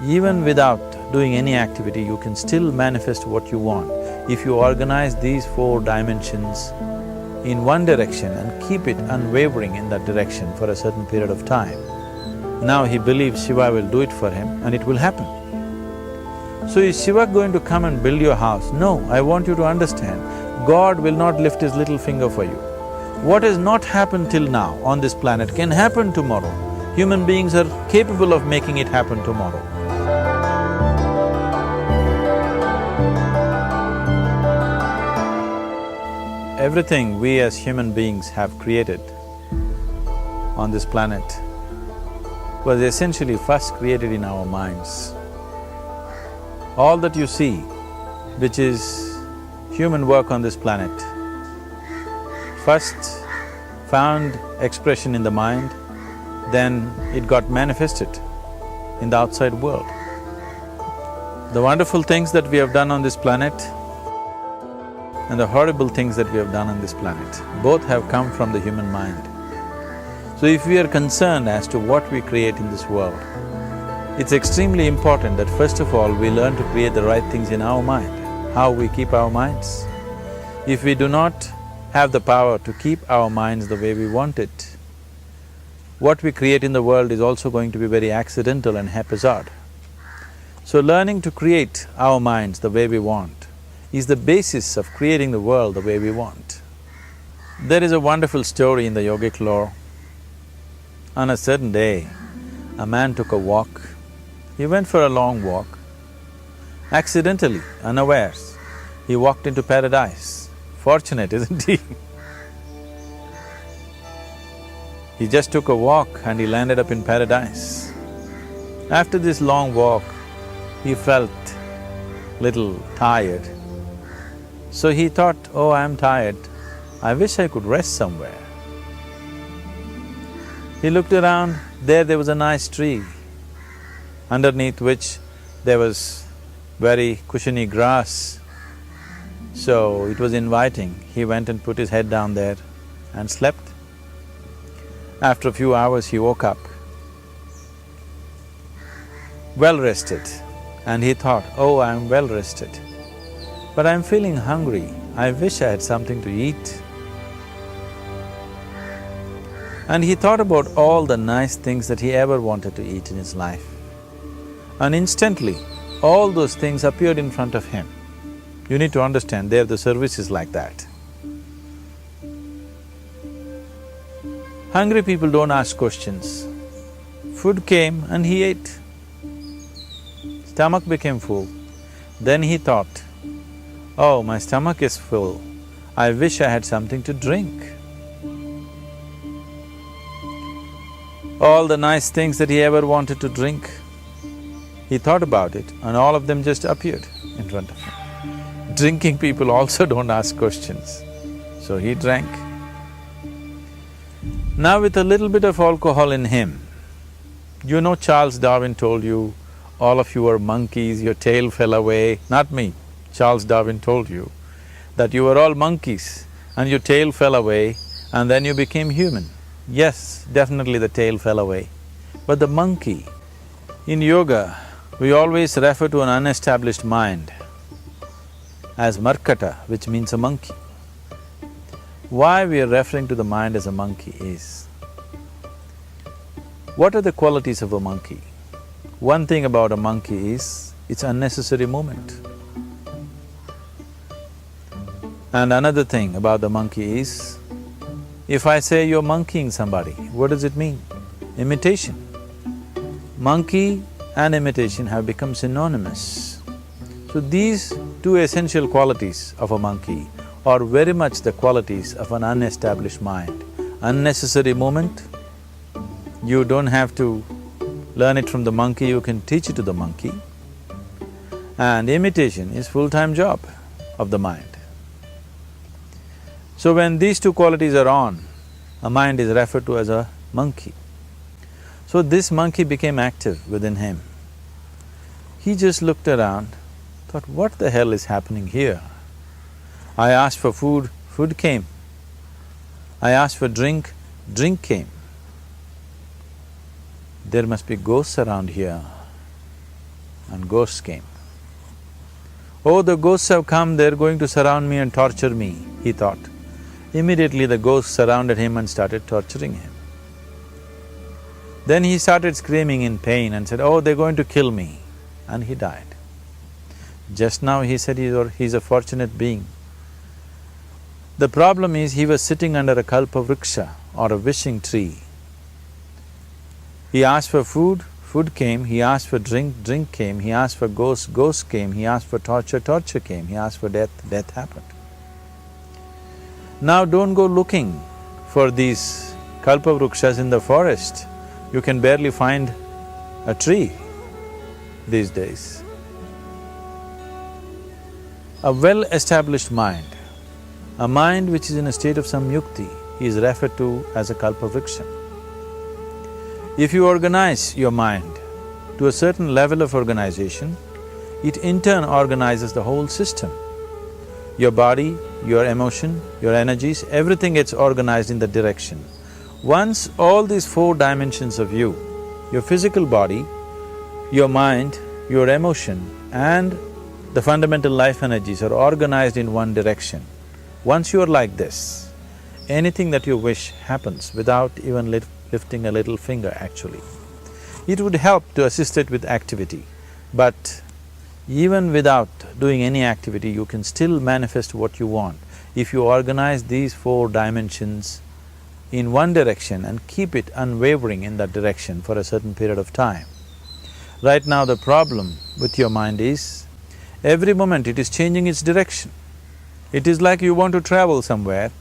Even without doing any activity, you can still manifest what you want if you organize these 4 dimensions in one direction and keep it unwavering in that direction for a certain period of time. Now he believes Shiva will do it for him and it will happen. So is Shiva going to come and build your house? No, I want you to understand, God will not lift his little finger for you. What has not happened till now on this planet can happen tomorrow. Human beings are capable of making it happen tomorrow. Everything we as human beings have created on this planet was essentially first created in our minds. All that you see, which is human work on this planet, first found expression in the mind, then it got manifested in the outside world. The wonderful things that we have done on this planet and the horrible things that we have done on this planet, both have come from the human mind. So if we are concerned as to what we create in this world, it's extremely important that first of all we learn to create the right things in our mind, how we keep our minds. If we do not have the power to keep our minds the way we want it, what we create in the world is also going to be very accidental and haphazard. So learning to create our minds the way we want is the basis of creating the world the way we want. There is a wonderful story in the yogic lore. On a certain day, a man took a walk. He went for a long walk. Accidentally, unawares, he walked into paradise. Fortunate, isn't he? He just took a walk and he landed up in paradise. After this long walk, he felt little tired. So he thought, oh, I'm tired, I wish I could rest somewhere. He looked around, there was a nice tree, underneath which there was very cushiony grass. So it was inviting. He went and put his head down there and slept. After a few hours he woke up, well rested, and he thought, oh, I'm well rested, but I'm feeling hungry, I wish I had something to eat. And he thought about all the nice things that he ever wanted to eat in his life. And instantly, all those things appeared in front of him. You need to understand, there the service is like that. Hungry people don't ask questions. Food came and he ate. Stomach became full. Then he thought, oh, my stomach is full, I wish I had something to drink. All the nice things that he ever wanted to drink, he thought about it and all of them just appeared in front of him. Drinking people also don't ask questions, so he drank. Now with a little bit of alcohol in him, you know Charles Darwin told you, all of you are monkeys, your tail fell away. Not me, Charles Darwin told you that you were all monkeys and your tail fell away and then you became human. Yes, definitely the tail fell away. But the monkey, in yoga, we always refer to an unestablished mind as markata, which means a monkey. Why we are referring to the mind as a monkey is, what are the qualities of a monkey? One thing about a monkey is, it's unnecessary movement. And another thing about the monkey is, if I say you're monkeying somebody, what does it mean? Imitation. Monkey and imitation have become synonymous. So these two essential qualities of a monkey are very much the qualities of an unestablished mind. Unnecessary movement, you don't have to learn it from the monkey, you can teach it to the monkey. And imitation is full-time job of the mind. So when these two qualities are on, a mind is referred to as a monkey. So this monkey became active within him. He just looked around, thought, what the hell is happening here? I asked for food, food came. I asked for drink, drink came. There must be ghosts around here. and ghosts came. Oh, the ghosts have come, they're going to surround me and torture me, he thought. Immediately the ghosts surrounded him and started torturing him. Then he started screaming in pain and said, oh, they're going to kill me, and he died. Just now he said he's a fortunate being. The problem is he was sitting under a kalpavriksha or a wishing tree. He asked for food, food came, he asked for drink, drink came, he asked for ghost, ghost came, he asked for torture, torture came, he asked for death, death happened. Now don't go looking for these kalpavrukshas in the forest. You can barely find a tree these days. A well-established mind, a mind which is in a state of samyukti, is referred to as a kalpavriksha. If you organize your mind to a certain level of organization, it in turn organizes the whole system. Your body, your emotion, your energies, everything gets organized in that direction. Once all these four dimensions of you, your physical body, your mind, your emotion and the fundamental life energies are organized in one direction, once you are like this, anything that you wish happens without even lifting a little finger actually. It would help to assist it with activity, but even without doing any activity, you can still manifest what you want if you organize these four dimensions in one direction and keep it unwavering in that direction for a certain period of time. Right now the problem with your mind is, every moment it is changing its direction. It is like you want to travel somewhere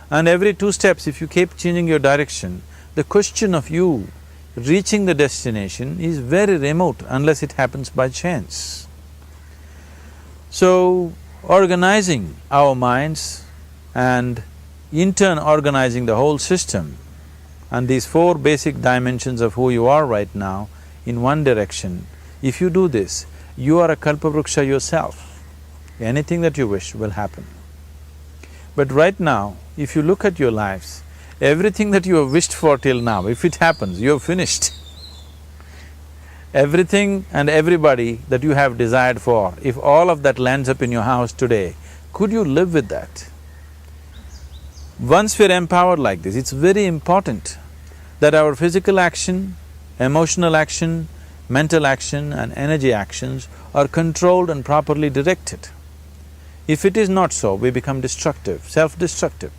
and every 2 steps if you keep changing your direction, the question of you reaching the destination is very remote unless it happens by chance. So, organizing our minds and in turn organizing the whole system and these four basic dimensions of who you are right now in one direction, if you do this, you are a kalpavruksha yourself. Anything that you wish will happen. But right now, if you look at your lives, everything that you have wished for till now, if it happens, you have finished. Everything and everybody that you have desired for, if all of that lands up in your house today, could you live with that? Once we're empowered like this, it's very important that our physical action, emotional action, mental action and energy actions are controlled and properly directed. If it is not so, we become destructive, self-destructive.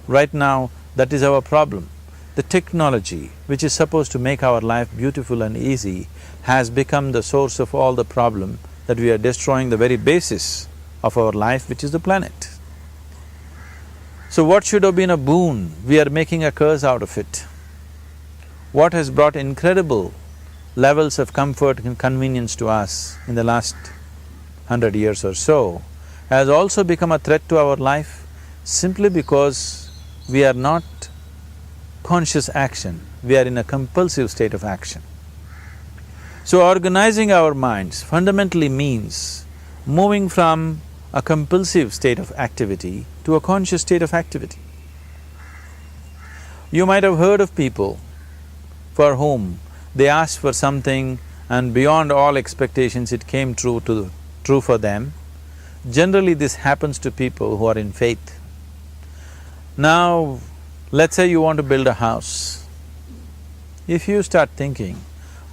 Right now, that is our problem. The technology, which is supposed to make our life beautiful and easy, has become the source of all the problem that we are destroying the very basis of our life, which is the planet. So what should have been a boon, we are making a curse out of it. What has brought incredible levels of comfort and convenience to us in the last 100 years or so has also become a threat to our life simply because we are not conscious action, we are in a compulsive state of action. So organizing our minds fundamentally means moving from a compulsive state of activity to a conscious state of activity. You might have heard of people for whom they asked for something and beyond all expectations it came true for them. Generally this happens to people who are in faith. Now, let's say you want to build a house. If you start thinking,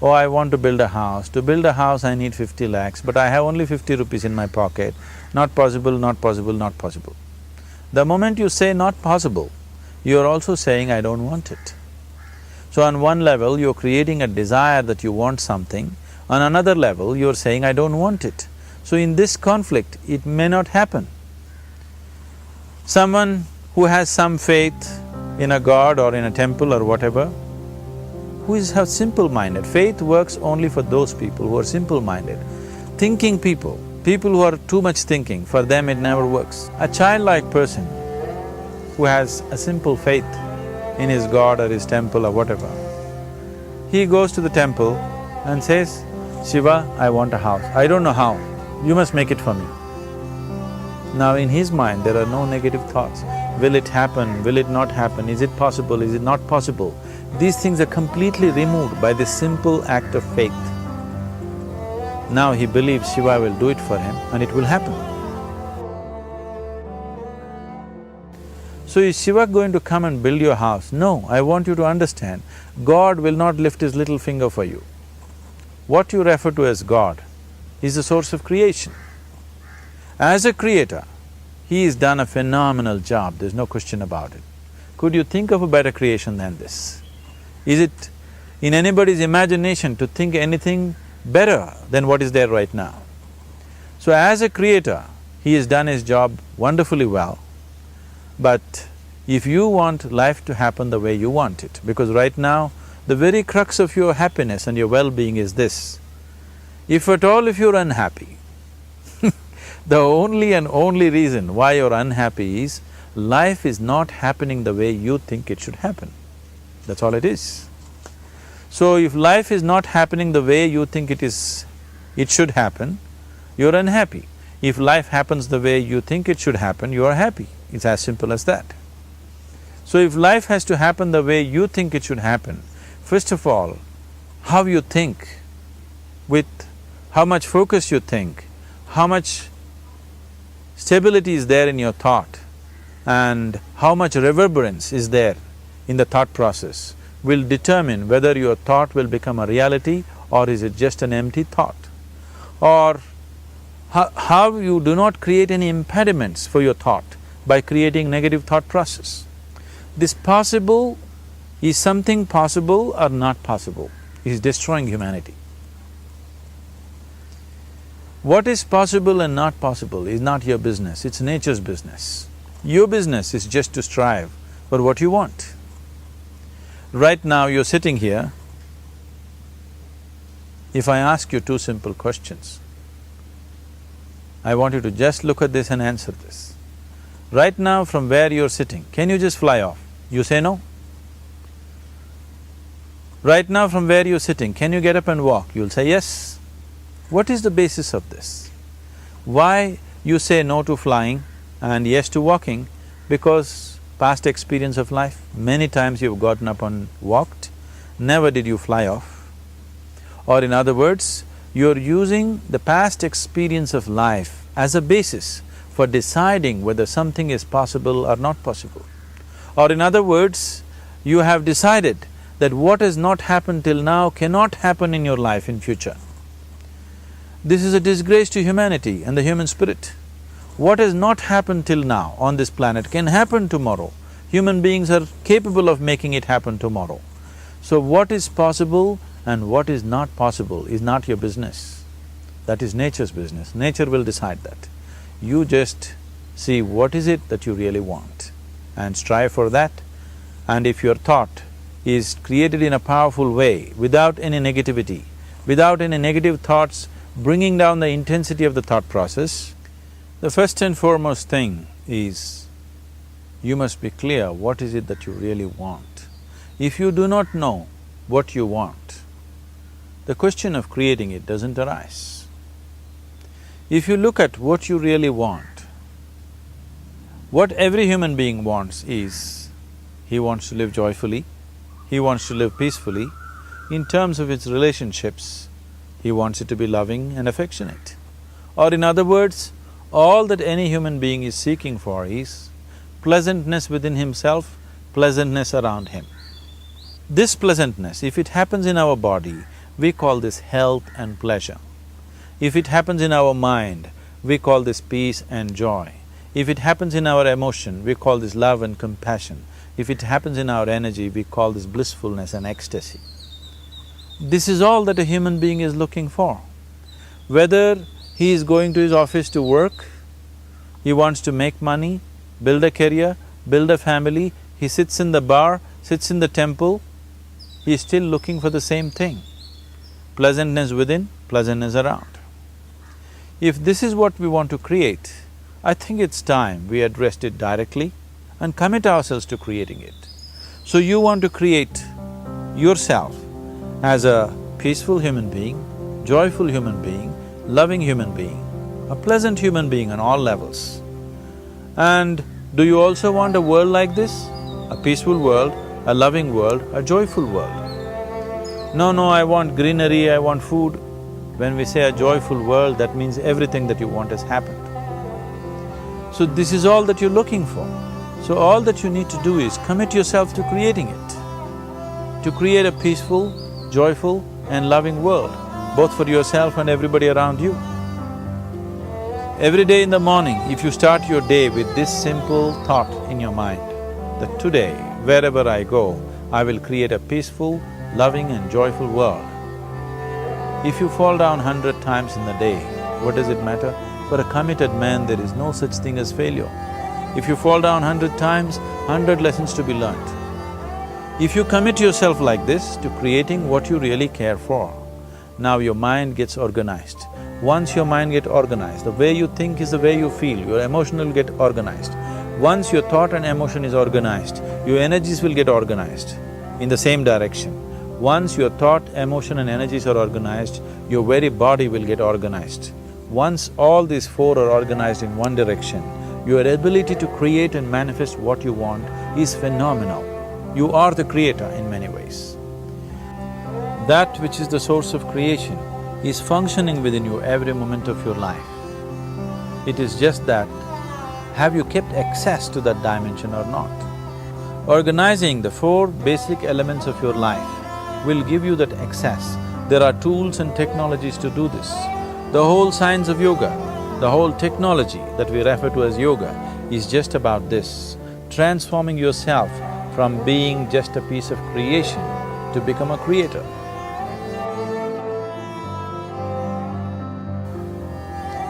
oh, I want to build a house, to build a house I need 50 lakhs, but I have only 50 rupees in my pocket, not possible, not possible, not possible. The moment you say not possible, you are also saying I don't want it. So on one level, you're creating a desire that you want something, on another level, you're saying I don't want it. So in this conflict, it may not happen. Someone who has some faith in a god or in a temple or whatever, who is simple-minded, faith works only for those people who are simple-minded. Thinking people, people who are too much thinking, for them it never works. A childlike person who has a simple faith in his god or his temple or whatever, he goes to the temple and says, Shiva, I want a house. I don't know how, you must make it for me. Now in his mind there are no negative thoughts. Will it happen? Will it not happen? Is it possible? Is it not possible? These things are completely removed by this simple act of faith. Now he believes Shiva will do it for him and it will happen. So is Shiva going to come and build your house? No, I want you to understand, God will not lift his little finger for you. What you refer to as God is the source of creation. As a creator, he has done a phenomenal job, there's no question about it. Could you think of a better creation than this? Is it in anybody's imagination to think anything better than what is there right now? So as a creator, he has done his job wonderfully well. But if you want life to happen the way you want it, because right now, the very crux of your happiness and your well-being is this: if at all if you're unhappy, the only and only reason why you're unhappy is life is not happening the way you think it should happen. That's all it is. So if life is not happening the way you think it should happen, you're unhappy. If life happens the way you think it should happen, you are happy. It's as simple as that. So if life has to happen the way you think it should happen, first of all, how you think, with how much focus you think, how much stability is there in your thought, and how much reverberance is there in the thought process will determine whether your thought will become a reality or is it just an empty thought. Or how you do not create any impediments for your thought by creating negative thought process. This possible is something possible or not possible, is destroying humanity. What is possible and not possible is not your business, it's nature's business. Your business is just to strive for what you want. Right now you're sitting here, if I ask you two simple questions, I want you to just look at this and answer this. Right now from where you're sitting, can you just fly off? You say no. Right now from where you're sitting, can you get up and walk? You'll say yes. What is the basis of this? Why you say no to flying and yes to walking? Because past experience of life, many times you've gotten up and walked, never did you fly off. Or in other words, you're using the past experience of life as a basis for deciding whether something is possible or not possible. Or in other words, you have decided that what has not happened till now cannot happen in your life in future. This is a disgrace to humanity and the human spirit. What has not happened till now on this planet can happen tomorrow. Human beings are capable of making it happen tomorrow. So what is possible and what is not possible is not your business. That is nature's business. Nature will decide that. You just see what is it that you really want and strive for that. And if your thought is created in a powerful way, without any negativity, without any negative thoughts bringing down the intensity of the thought process, the first and foremost thing is you must be clear what is it that you really want. If you do not know what you want, the question of creating it doesn't arise. If you look at what you really want, what every human being wants is, he wants to live joyfully, he wants to live peacefully. In terms of its relationships, he wants it to be loving and affectionate. Or in other words, all that any human being is seeking for is pleasantness within himself, pleasantness around him. This pleasantness, if it happens in our body, we call this health and pleasure. If it happens in our mind, we call this peace and joy. If it happens in our emotion, we call this love and compassion. If it happens in our energy, we call this blissfulness and ecstasy. This is all that a human being is looking for. Whether he is going to his office to work, he wants to make money, build a career, build a family, he sits in the bar, sits in the temple, he is still looking for the same thing. Pleasantness within, pleasantness around. If this is what we want to create, I think it's time we addressed it directly and commit ourselves to creating it. So you want to create yourself as a peaceful human being, joyful human being, loving human being, a pleasant human being on all levels. And do you also want a world like this? A peaceful world, a loving world, a joyful world? No, I want greenery, I want food. When we say a joyful world, that means everything that you want has happened. So this is all that you're looking for. So all that you need to do is commit yourself to creating it, to create a peaceful, joyful and loving world, both for yourself and everybody around you. Every day in the morning, if you start your day with this simple thought in your mind, that today, wherever I go, I will create a peaceful, loving and joyful world. If you fall down 100 times in the day, what does it matter? For a committed man, there is no such thing as failure. If you fall down 100 times, 100 lessons to be learnt. If you commit yourself like this to creating what you really care for, now your mind gets organized. Once your mind gets organized, the way you think is the way you feel, your emotion will get organized. Once your thought and emotion is organized, your energies will get organized in the same direction. Once your thought, emotion and energies are organized, your very body will get organized. Once all these four are organized in one direction, your ability to create and manifest what you want is phenomenal. You are the creator in many ways. That which is the source of creation is functioning within you every moment of your life. It is just that, have you kept access to that dimension or not? Organizing the four basic elements of your life will give you that access. There are tools and technologies to do this. The whole science of yoga, the whole technology that we refer to as yoga is just about this, transforming yourself from being just a piece of creation to become a creator.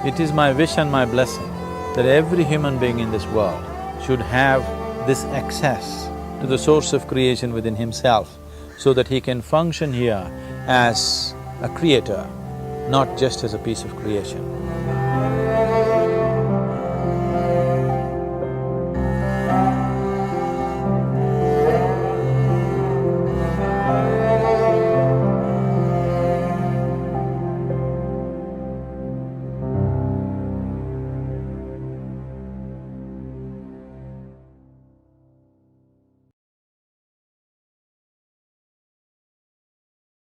It is my wish and my blessing that every human being in this world should have this access to the source of creation within himself so that he can function here as a creator, not just as a piece of creation.